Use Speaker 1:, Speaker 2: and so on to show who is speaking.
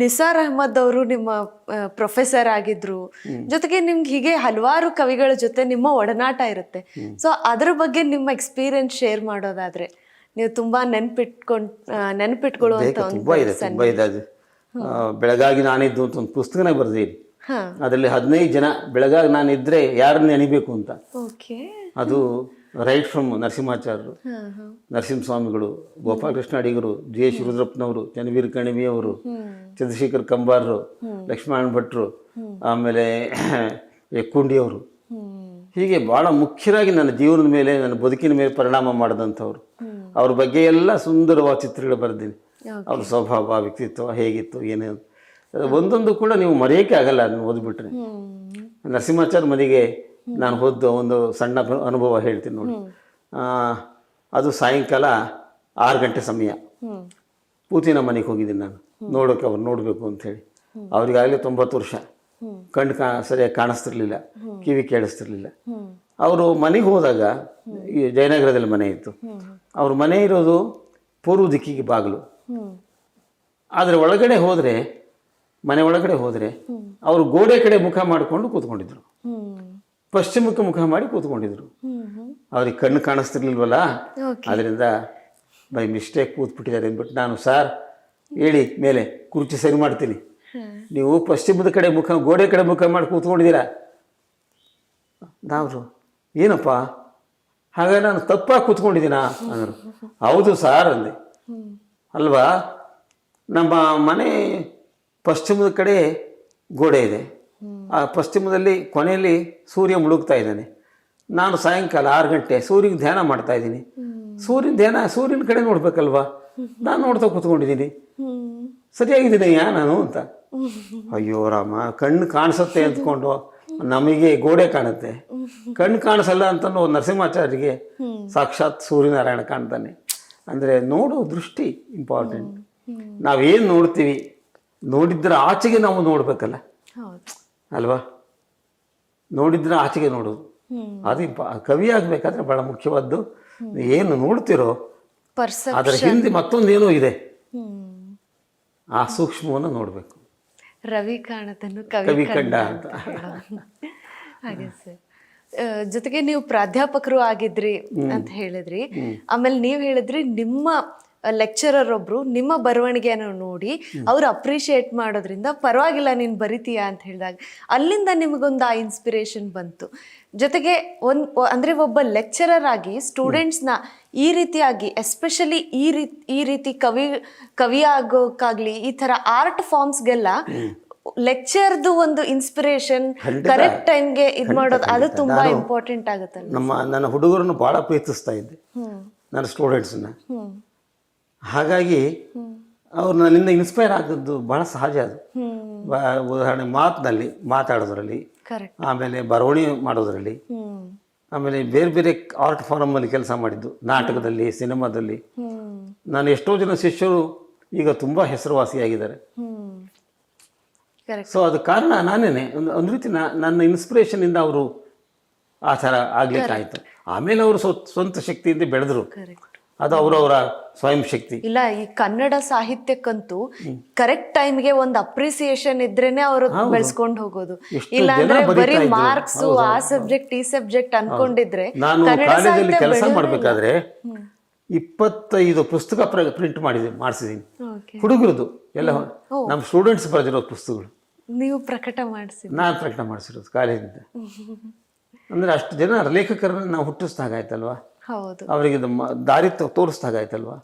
Speaker 1: ನಿಸಾರ್ ಅಹಮದ್ ಅವರು ನಿಮ್ಮ ಪ್ರೊಫೆಸರ್ ಆಗಿದ್ರು, ಜೊತೆಗೆ ನಿಮ್ಗೆ ಹೀಗೆ ಹಲವಾರು ಕವಿಗಳ ಜೊತೆ ನಿಮ್ಮ ಒಡನಾಟ ಇರುತ್ತೆ. ಸೊ ಅದ್ರ ಬಗ್ಗೆ ನಿಮ್ಮ ಎಕ್ಸ್ಪೀರಿಯನ್ಸ್ ಶೇರ್ ಮಾಡೋದಾದ್ರೆ ನೀವು ತುಂಬಾ ನೆನ್ಪಿಟ್ಕೊಳ್ಳುವಂತ
Speaker 2: ತುಂಬಾ ಇದೆ, ತುಂಬಾ ಇದೆ. ಅದು ಬೆಳಗಾಗಿ ನಾನಿದ್ದು ಅಂತ ಒಂದು ಪುಸ್ತಕನೇ ಬರ್ದೀನಿ. ಅದರಲ್ಲಿ 15 ಜನ ಬೆಳಗಾಗಿ ನಾನಿದ್ರೆ ಯಾರನ್ನ ನೆನಿಬೇಕು ಅಂತ. ಅದು ರೈಟ್ ಫ್ರಮ್ ನರಸಿಂಹಾಚಾರ್ಯರು, ನರಸಿಂಹಸ್ವಾಮಿಗಳು, ಗೋಪಾಲಕೃಷ್ಣ ಅಡಿಗರು, ಜಿ ಎಸ್ ರುದ್ರಪ್ಪನವರು, ಚನ್ನವೀರ ಕಣಿವೆಯವರು, ಚಂದ್ರಶೇಖರ್ ಕಂಬಾರರು, ಲಕ್ಷ್ಮಣ ಭಟ್ರು, ಆಮೇಲೆ ಎಕ್ಕುಂಡಿಯವರು, ಹೀಗೆ ಭಾಳ ಮುಖ್ಯರಾಗಿ ನನ್ನ ಜೀವನದ ಮೇಲೆ, ನನ್ನ ಬದುಕಿನ ಮೇಲೆ ಪರಿಣಾಮ ಮಾಡಿದಂಥವ್ರು. ಅವ್ರ ಬಗ್ಗೆ ಎಲ್ಲ ಸುಂದರವಾದ ಚಿತ್ರಗಳು ಬರೆದೀನಿ. ಅವ್ರ ಸ್ವಭಾವ, ವ್ಯಕ್ತಿತ್ವ ಹೇಗಿತ್ತು, ಏನೇನು ಒಂದೊಂದು ಕೂಡ ನೀವು ಮರೆಯೋಕ್ಕೆ ಆಗಲ್ಲ ಅದನ್ನು ಓದ್ಬಿಟ್ರೆ. ನರಸಿಂಹಾಚಾರ್ಯ ಮನೆಗೆ ನಾನು ಹೋದ ಒಂದು ಸಣ್ಣ ಅನುಭವ ಹೇಳ್ತೀನಿ ನೋಡಿ. ಅದು ಸಾಯಂಕಾಲ 6 ಗಂಟೆ ಸಮಯ. ಪೂತಿನ ಮನೆಗೆ ಹೋಗಿದ್ದೀನಿ ನಾನು ನೋಡೋಕೆ, ಅವ್ರು ನೋಡಬೇಕು ಅಂಥೇಳಿ. ಅವ್ರಿಗಾಗಲೇ 90 ವರ್ಷ, ಕಣ್ಣು ಸರಿಯಾಗಿ ಕಾಣಿಸ್ತಿರ್ಲಿಲ್ಲ, ಕಿವಿ ಕೇಳಿಸ್ತಿರ್ಲಿಲ್ಲ. ಅವರು ಮನೆಗೆ ಹೋದಾಗ, ಈ ಜಯನಗರದಲ್ಲಿ ಮನೆ ಇತ್ತು, ಅವ್ರ ಮನೆ ಇರೋದು ಪೂರ್ವ ದಿಕ್ಕಿಗೆ ಬಾಗಿಲು. ಆದರೆ ಒಳಗಡೆ ಹೋದರೆ, ಮನೆ ಒಳಗಡೆ ಹೋದರೆ ಅವರು ಗೋಡೆ ಕಡೆ ಮುಖ ಮಾಡಿಕೊಂಡು ಕೂತ್ಕೊಂಡಿದ್ರು, ಪಶ್ಚಿಮಕ್ಕೆ ಮುಖ ಮಾಡಿ ಕೂತ್ಕೊಂಡಿದ್ರು. ಅವ್ರಿಗೆ ಕಣ್ಣು ಕಾಣಿಸ್ತಿರ್ಲಿಲ್ವಲ್ಲ, ಅದರಿಂದ ಬೈ ಮಿಸ್ಟೇಕ್ ಕೂತ್ಬಿಟ್ಟಿದ್ದಾರೆ ಅಂದ್ಬಿಟ್ಟು ನಾನು, ಸಾರ್ ಹೇಳಿ ಮೇಲೆ ಕುರ್ಚಿ ಸರಿ ಮಾಡ್ತೀನಿ, ನೀವು ಪಶ್ಚಿಮದ ಕಡೆ ಮುಖ, ಗೋಡೆ ಕಡೆ ಮುಖ ಮಾಡಿ ಕೂತ್ಕೊಂಡಿದ್ದೀರಾ. ನಾವು ಏನಪ್ಪ ಹಾಗೆ ನಾನು ತಪ್ಪಾಗಿ ಕೂತ್ಕೊಂಡಿದ್ದೀನಾ ಅಂದರು. ಹೌದು ಸಾರ್ ಅಂದೆ. ಅಲ್ವಾ, ನಮ್ಮ ಮನೆ ಪಶ್ಚಿಮದ ಕಡೆ ಗೋಡೆ ಇದೆ, ಆ ಪಶ್ಚಿಮದಲ್ಲಿ ಕೊನೆಯಲ್ಲಿ ಸೂರ್ಯ ಮುಳುಗ್ತಾ ಇದ್ದಾನೆ. ನಾನು ಸಾಯಂಕಾಲ 6 ಗಂಟೆ ಸೂರ್ಯನ ಧ್ಯಾನ ಮಾಡ್ತಾ ಇದ್ದೀನಿ. ಸೂರ್ಯನ ಕಡೆ ನೋಡ್ಬೇಕಲ್ವಾ, ನಾನು ನೋಡ್ತಾ ಕೂತ್ಕೊಂಡಿದ್ದೀನಿ, ಸರಿಯಾಗಿದ್ದೀನಯ್ಯ ನಾನು ಅಂತ. ಅಯ್ಯೋ ರಾಮ, ಕಣ್ಣು ಕಾಣಿಸುತ್ತೆ ಅಂದ್ಕೊಂಡು ನಮಗೆ ಗೋಡೆ ಕಾಣುತ್ತೆ, ಕಣ್ಣು ಕಾಣಿಸಲ್ಲ ಅಂತನೋ ನರಸಿಂಹಾಚಾರ್ಯರಿಗೆ ಸಾಕ್ಷಾತ್ ಸೂರ್ಯನಾರಾಯಣ ಕಾಣ್ತಾನೆ. ಅಂದರೆ ನೋಡೋ ದೃಷ್ಟಿ ಇಂಪಾರ್ಟೆಂಟ್. ನಾವೇನು ನೋಡ್ತೀವಿ, ನೋಡಿದ್ರೆ ಆಚೆಗೆ ನಾವು ನೋಡ್ಬೇಕಲ್ಲ ಅಲ್ವಾ, ನೋಡಿದ್ರೆ ಆಚೆಗೆ ನೋಡೋದು ಅದು ಕವಿ ಆಗ್ಬೇಕಾದ್ರೆ ಬಹಳ ಮುಖ್ಯವಾದ್ದು. ಏನು ನೋಡ್ತಿರೋ ಅದರ ಹಿಂದೆ ಮತ್ತೊಂದೇನೋ ಇದೆ, ಆ ಸೂಕ್ಷ್ಮವನ್ನು ನೋಡ್ಬೇಕು.
Speaker 1: ರವಿ ಕಾಣತನ್ನು
Speaker 2: ಕವಿ ಕಂಡ ಅಂತ.
Speaker 1: ಹಾಗೆ ಸರ್. ಜೊತೆಗೆ ನೀವು ಪ್ರಾಧ್ಯಾಪಕರು ಆಗಿದ್ರಿ ಅಂತ ಹೇಳಿದ್ರಿ, ಆಮೇಲೆ ನೀವು ಹೇಳಿದ್ರಿ ನಿಮ್ಮ ಲೆಕ್ಚರರ್ ಒಬ್ರು ನಿಮ್ಮ ಬರವಣಿಗೆಯನ್ನು ನೋಡಿ ಅವ್ರು ಅಪ್ರಿಶಿಯೇಟ್ ಮಾಡೋದ್ರಿಂದ ಪರವಾಗಿಲ್ಲ ನೀನು ಬರಿತೀಯಾ ಅಂತ ಹೇಳಿದಾಗ ಅಲ್ಲಿಂದ ನಿಮಗೊಂದು ಆ ಇನ್ಸ್ಪಿರೇಷನ್ ಬಂತು. ಜೊತೆಗೆ ಅಂದ್ರೆ ಒಬ್ಬ ಲೆಕ್ಚರರ್ ಆಗಿ ಸ್ಟೂಡೆಂಟ್ಸ್ನ ಈ ರೀತಿಯಾಗಿ, ಎಸ್ಪೆಷಲಿ ಈ ರೀತಿ ಕವಿ ಆಗೋಕ್ಕಾಗ್ಲಿ, ಈ ಥರ ಆರ್ಟ್ ಫಾರ್ಮ್ಸ್ಗೆಲ್ಲ ಲೆಕ್ಚರ್ದು ಒಂದು ಇನ್ಸ್ಪಿರೇಷನ್ ಕರೆಕ್ಟ್ ಟೈಮ್ಗೆ ಇದು ಮಾಡೋದು, ಅದು ತುಂಬಾ ಇಂಪಾರ್ಟೆಂಟ್ ಆಗುತ್ತಲ್ಲ.
Speaker 2: ನನ್ನ ಹುಡುಗರನ್ನು ಭಾಳ ಪ್ರೀತಿಸ್ತಾ ಇದ್ದೆ, ನನ್ನ ಸ್ಟೂಡೆಂಟ್ಸನ್ನ. ಹಾಗಾಗಿ ಅವ್ರು ನನ್ನಿಂದ ಇನ್ಸ್ಪೈರ್ ಆದದ್ದು ಭಾಳ ಸಹಜ. ಅದು ಉದಾಹರಣೆ ಮಾತಿನಲ್ಲಿ ಮಾತಾಡೋದ್ರಲ್ಲಿ, ಆಮೇಲೆ ಬರವಣಿಗೆ ಮಾಡೋದ್ರಲ್ಲಿ, ಆಮೇಲೆ ಬೇರೆ ಬೇರೆ ಆರ್ಟ್ ಫಾರಮಲ್ಲಿ ಕೆಲಸ ಮಾಡಿದ್ದು, ನಾಟಕದಲ್ಲಿ, ಸಿನಿಮಾದಲ್ಲಿ. ನಾನು ಎಷ್ಟೋ ಜನ ಶಿಷ್ಯರು ಈಗ ತುಂಬ ಹೆಸರುವಾಸಿಯಾಗಿದ್ದಾರೆ. ಸೊ ಅದು ಕಾರಣ ನಾನೇನೆ. ಒಂದು ರೀತಿ ನನ್ನ ಇನ್ಸ್ಪಿರೇಷನಿಂದ ಅವರು ಆ ಥರ ಆಗ್ಲಿಕ್ಕಾಯ್ತು. ಆಮೇಲೆ ಅವರು ಸ್ವಂತ ಶಕ್ತಿಯಿಂದ ಬೆಳೆದ್ರು, ಅದು ಅವರವರ ಸ್ವಯಂ ಶಕ್ತಿ.
Speaker 1: ಇಲ್ಲ, ಈ ಕನ್ನಡ ಸಾಹಿತ್ಯಕ್ಕಂತೂ ಕರೆಕ್ಟ್ ಟೈಮ್ಗೆ ಒಂದು ಅಪ್ರಿಸಿಯೇಷನ್ ಇದ್ರೇನೆ ಅವರು ಬೆಳೆಸ್ಕೊಂಡು ಹೋಗೋದು. ಇಲ್ಲ ಅಂದ್ರೆ ಬರೀ ಮಾರ್ಕ್ಸ್, ಆ ಸಬ್ಜೆಕ್ಟ್ ಈ ಸಬ್ಜೆಕ್ಟ್ ಅನ್ಕೊಂಡಿದ್ರೆ.
Speaker 2: ನಾನು ಕಾಲೇಜಲ್ಲಿ ಕೆಲಸ ಮಾಡ್ಬೇಕಾದ್ರೆ 25 ಪುಸ್ತಕ ಪ್ರಿಂಟ್ ಮಾಡಿಸಿದೀನಿ, ಹುಡುಗರದು ಎಲ್ಲ, ನಮ್ಮ ಸ್ಟೂಡೆಂಟ್ಸ್ ಬರೆದಿರೋ ಪುಸ್ತಕಗಳು
Speaker 1: ನೀವು ಪ್ರಕಟ ಮಾಡಿಸಿ,
Speaker 2: ನಾನು ಪ್ರಕಟ ಮಾಡಿಸಿರೋದು ಕಾಲೇಜಿಂದ. ಅಂದ್ರೆ ಅಷ್ಟು ಜನ ಲೇಖಕರನ್ನ ನಾವು ಹುಟ್ಟಿಸ್ದಾಗಾಯ್ತಲ್ವಾ,
Speaker 1: ಹೌದು,
Speaker 2: ಅವರಿಗೆ ದಾರಿ ತೋರಿಸ್ದಾಗಾಯ್ತಲ್ವಾ.